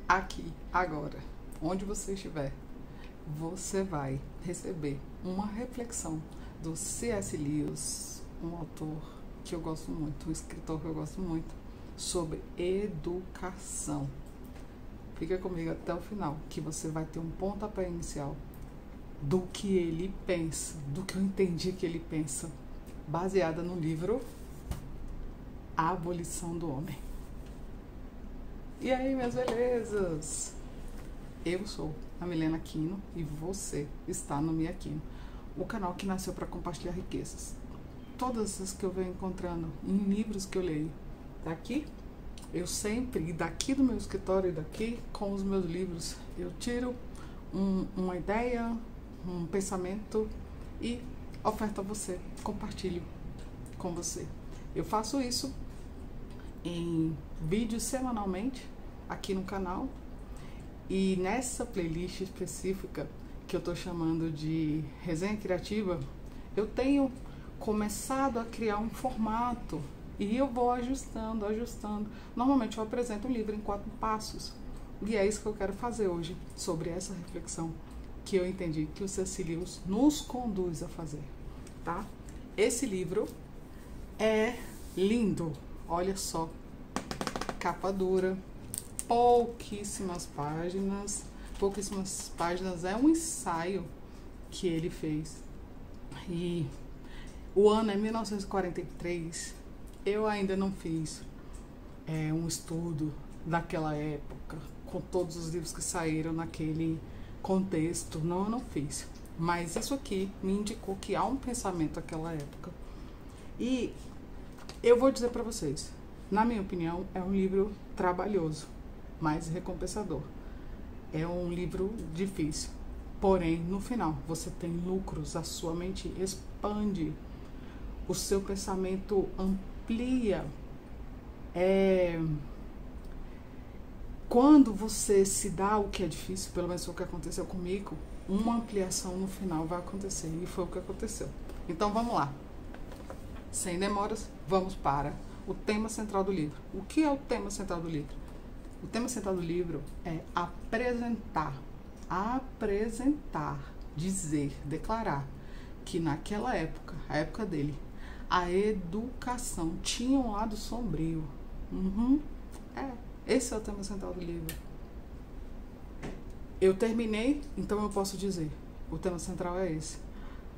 aqui, agora, onde você estiver, você vai receber uma reflexão do C.S. Lewis, um autor que eu gosto muito, um escritor que eu gosto muito, sobre educação. Fica comigo até o final, que você vai ter um pontapé inicial do que ele pensa, do que eu entendi que ele pensa, baseada no livro A Abolição do Homem. E aí, minhas belezas? Eu sou a Milena Aquino e você está no Mi Aquino, o canal que nasceu para compartilhar riquezas. Todas as que eu venho encontrando em livros que eu leio, daqui, eu sempre, daqui do meu escritório e daqui com os meus livros, eu tiro uma ideia, um pensamento e oferto a você, compartilho com você. Eu faço isso em vídeos semanalmente aqui no canal e nessa playlist específica que eu tô chamando de Resenha Criativa, eu tenho começado a criar um formato e eu vou ajustando. Normalmente eu apresento um livro em 4 passos e é isso que eu quero fazer hoje, sobre essa reflexão que eu entendi que o C.S. Lewis nos conduz a fazer, tá? Esse livro é lindo, olha só, capa dura, pouquíssimas páginas, é um ensaio que ele fez e o ano é 1943, eu ainda não fiz um estudo daquela época, com todos os livros que saíram naquele contexto, não, eu não fiz, mas isso aqui me indicou que há um pensamento daquela época e eu vou dizer para vocês, na minha opinião, é um livro trabalhoso, mas recompensador. É um livro difícil, porém, no final, você tem lucros, a sua mente expande, o seu pensamento amplia. Quando você se dá o que é difícil, pelo menos foi o que aconteceu comigo, uma ampliação no final vai acontecer, e foi o que aconteceu. Então, vamos lá. Sem demoras, vamos para o tema central do livro. O que é o tema central do livro? O tema central do livro é apresentar, dizer, declarar que naquela época, a época dele, a educação tinha um lado sombrio. Esse é o tema central do livro. Eu terminei, então eu posso dizer, o tema central é esse.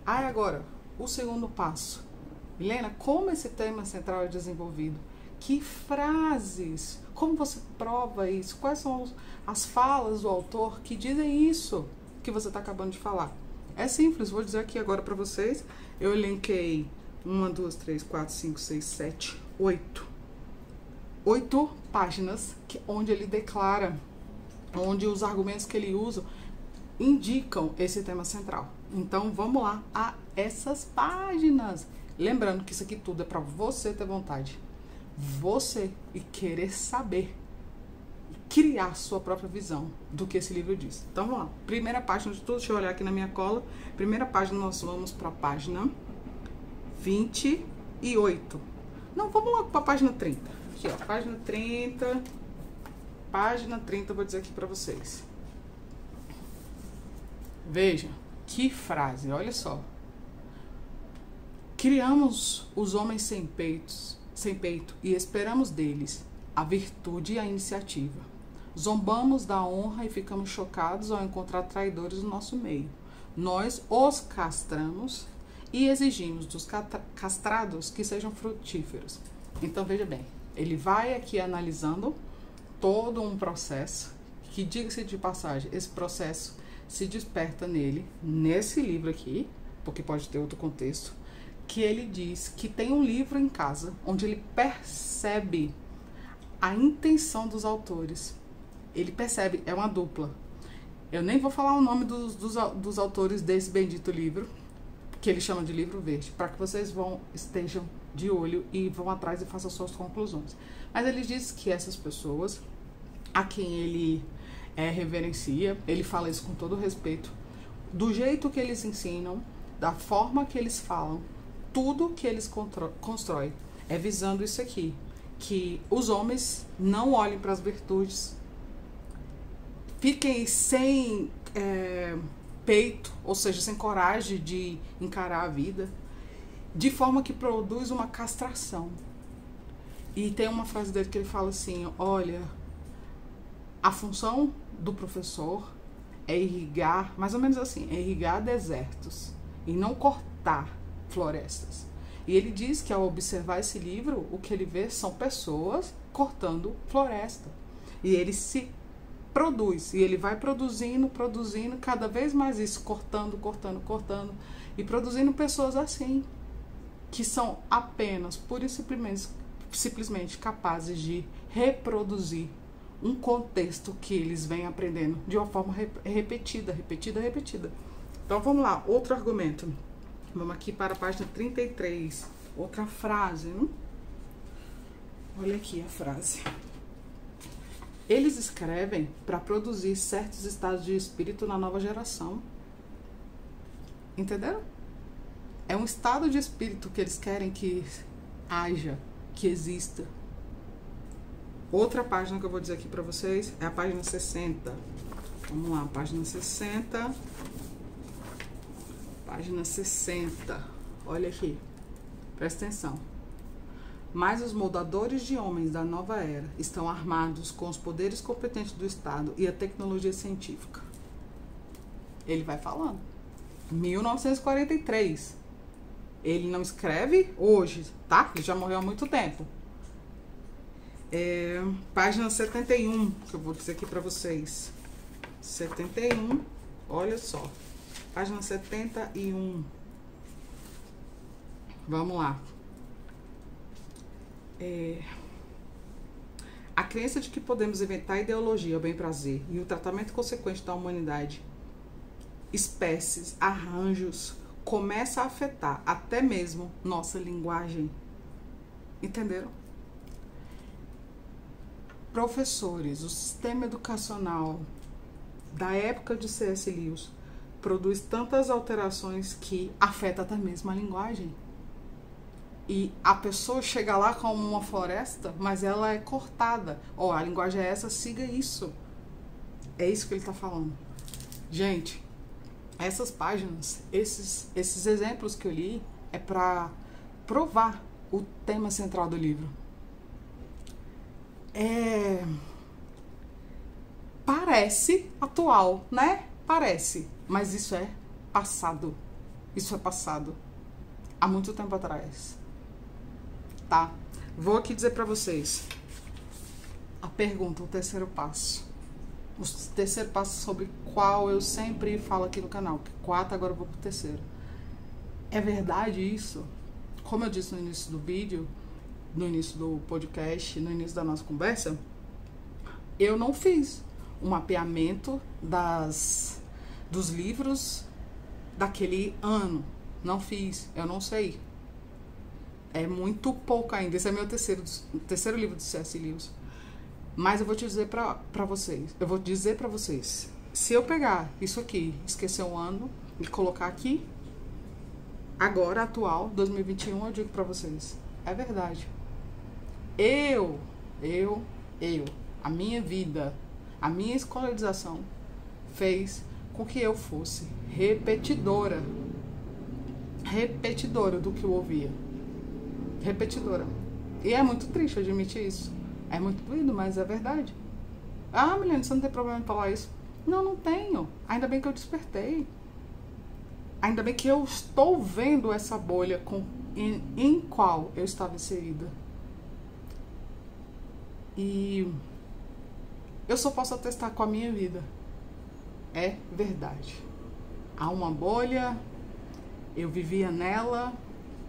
Agora, o segundo passo. Milena, como esse tema central é desenvolvido? Que frases? Como você prova isso? Quais são as falas do autor que dizem isso que você está acabando de falar? É simples, vou dizer aqui agora para vocês. Eu elenquei 1, 2, 3, 4, 5, 6, 7, 8. 8 páginas onde ele declara, onde os argumentos que ele usa indicam esse tema central. Então, vamos lá a essas páginas. Lembrando que isso aqui tudo é para você ter vontade, você e querer saber, criar sua própria visão do que esse livro diz. Então vamos lá, primeira página de tudo, deixa eu olhar aqui na minha cola. Primeira página, nós vamos para a página 28. Não, vamos logo para a página 30. Aqui, ó, página 30. Página 30, eu vou dizer aqui para vocês. Veja, que frase, olha só. Criamos os homens sem peito e esperamos deles a virtude e a iniciativa. Zombamos da honra e ficamos chocados ao encontrar traidores no nosso meio. Nós os castramos e exigimos dos castrados que sejam frutíferos. Então, veja bem, ele vai aqui analisando todo um processo que, diga-se de passagem, esse processo se desperta nele, nesse livro aqui, porque pode ter outro contexto, que ele diz que tem um livro em casa onde ele percebe a intenção dos autores. Ele percebe, é uma dupla. Eu nem vou falar o nome dos autores desse bendito livro, que ele chama de livro verde, para que vocês estejam de olho e vão atrás e façam suas conclusões. Mas ele diz que essas pessoas, a quem ele reverencia, ele fala isso com todo respeito, do jeito que eles ensinam, da forma que eles falam, tudo que eles constroem é visando isso aqui, que os homens não olhem para as virtudes fiquem sem peito, ou seja, sem coragem de encarar a vida, de forma que produz uma castração. E tem uma frase dele que ele fala assim: olha, a função do professor é irrigar, mais ou menos assim, é irrigar desertos e não cortar florestas. E ele diz que ao observar esse livro, o que ele vê são pessoas cortando floresta. E ele se produz, e ele vai produzindo cada vez mais isso, cortando, e produzindo pessoas assim, que são apenas, pura e simplesmente capazes de reproduzir um contexto que eles vêm aprendendo de uma forma repetida. Então vamos lá, outro argumento. Vamos aqui para a página 33, outra frase. Olha aqui a frase. Eles escrevem para produzir certos estados de espírito na nova geração. Entenderam? É um estado de espírito que eles querem que haja, que exista. Outra página que eu vou dizer aqui para vocês é a página 60. Vamos lá, página 60. Página 60. Olha aqui. Presta atenção. Mas os moldadores de homens da nova era estão armados com os poderes competentes do Estado e a tecnologia científica. Ele vai falando. 1943. Ele não escreve hoje, tá? Ele já morreu há muito tempo. Página 71, que eu vou dizer aqui pra vocês. 71, olha só. Página 71. Vamos lá. A crença de que podemos inventar ideologia, o bem-prazer e o tratamento consequente da humanidade, espécies, arranjos, começa a afetar até mesmo nossa linguagem. Entenderam? Professores, o sistema educacional da época de C.S. Lewis produz tantas alterações que afeta até mesmo a linguagem. E a pessoa chega lá como uma floresta, mas ela é cortada. Ó, a linguagem é essa, siga isso. É isso que ele está falando. Gente, essas páginas, esses exemplos que eu li, é para provar o tema central do livro. Parece atual, né? Parece. Mas isso é passado. Isso é passado. Há muito tempo atrás. Tá? Vou aqui dizer pra vocês a pergunta, o terceiro passo. O terceiro passo sobre qual eu sempre falo aqui no canal. 4, agora eu vou pro terceiro. É verdade isso? Como eu disse no início do vídeo, no início do podcast, no início da nossa conversa, eu não fiz um mapeamento dos livros daquele ano. Não fiz, eu não sei. É muito pouco ainda. Esse é meu terceiro livro de C.S. Lewis. Mas eu vou te dizer pra vocês. Eu vou dizer pra vocês. Se eu pegar isso aqui, esquecer um ano e colocar aqui, agora, atual, 2021, eu digo pra vocês. É verdade. A minha vida, a minha escolarização fez com que eu fosse repetidora do que eu ouvia. Repetidora. E é muito triste admitir isso. É muito doído, mas é verdade. Ah, Milene, você não tem problema em falar isso? Não, não tenho. Ainda bem que eu despertei. Ainda bem que eu estou vendo essa bolha em qual eu estava inserida. E eu só posso atestar com a minha vida. É verdade. Há uma bolha, eu vivia nela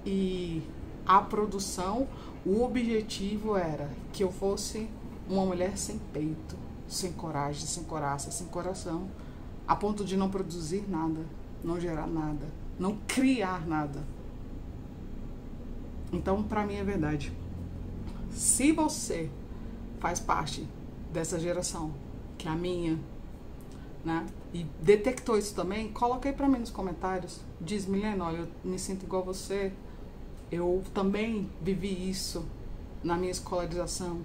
e a produção, o objetivo era que eu fosse uma mulher sem peito, sem coragem, sem coraça, sem coração, a ponto de não produzir nada, não gerar nada, não criar nada. Então, pra mim é verdade. Se você faz parte dessa geração, que é a minha, né, e detectou isso também, coloca aí pra mim nos comentários. Diz, Milene, olha, eu me sinto igual a você. Eu também vivi isso na minha escolarização.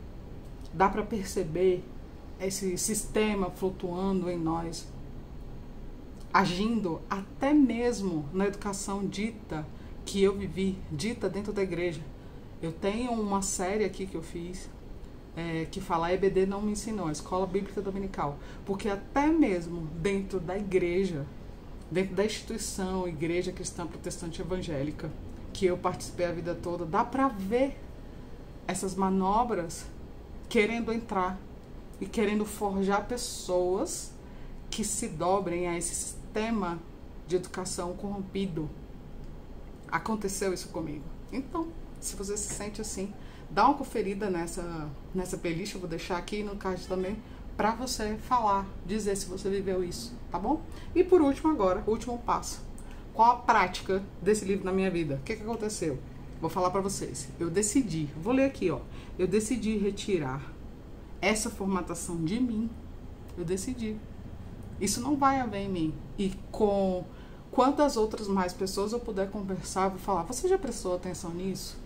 Dá pra perceber esse sistema flutuando em nós, agindo até mesmo na educação dita que eu vivi, dita dentro da igreja. Eu tenho uma série aqui que eu fiz, que fala EBD não me ensinou, a Escola Bíblica Dominical, porque até mesmo dentro da igreja, dentro da instituição Igreja Cristã Protestante Evangélica, que eu participei a vida toda, dá para ver essas manobras querendo entrar e querendo forjar pessoas que se dobrem a esse sistema de educação corrompido. Aconteceu isso comigo. Então, se você se sente assim, dá uma conferida nessa playlist, eu vou deixar aqui no card também, para você falar, dizer se você viveu isso, tá bom? E por último agora, o último passo. Qual a prática desse livro na minha vida? O que aconteceu? Vou falar para vocês. Eu decidi, vou ler aqui, ó. Eu decidi retirar essa formatação de mim. Eu decidi. Isso não vai haver em mim. E com quantas outras mais pessoas eu puder conversar, vou falar, você já prestou atenção nisso?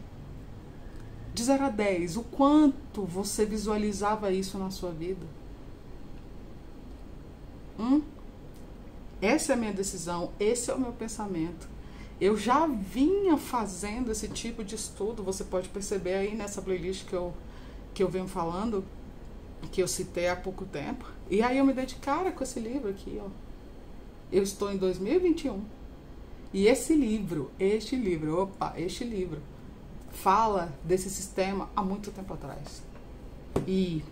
De 0 a 10, o quanto você visualizava isso na sua vida? Essa é a minha decisão, esse é o meu pensamento. Eu já vinha fazendo esse tipo de estudo, você pode perceber aí nessa playlist que eu venho falando, que eu citei há pouco tempo. E aí eu me dei de cara com esse livro aqui, ó. Eu estou em 2021 e este livro fala desse sistema há muito tempo atrás. E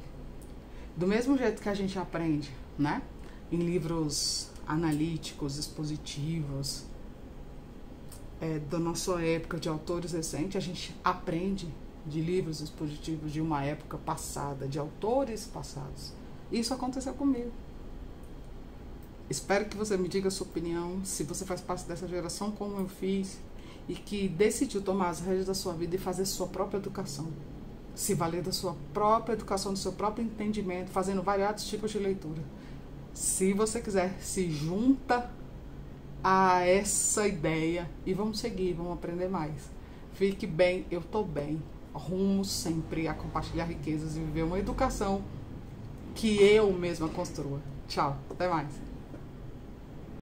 do mesmo jeito que a gente aprende, né, em livros analíticos, expositivos, da nossa época, de autores recentes, a gente aprende de livros expositivos de uma época passada, de autores passados. Isso aconteceu comigo. Espero que você me diga a sua opinião, se você faz parte dessa geração como eu fiz, e que decidiu tomar as rédeas da sua vida e fazer sua própria educação. Se valer da sua própria educação, do seu próprio entendimento, fazendo variados tipos de leitura. Se você quiser, se junta a essa ideia e vamos seguir, vamos aprender mais. Fique bem, eu tô bem. Rumo sempre a compartilhar riquezas e viver uma educação que eu mesma construa. Tchau, até mais.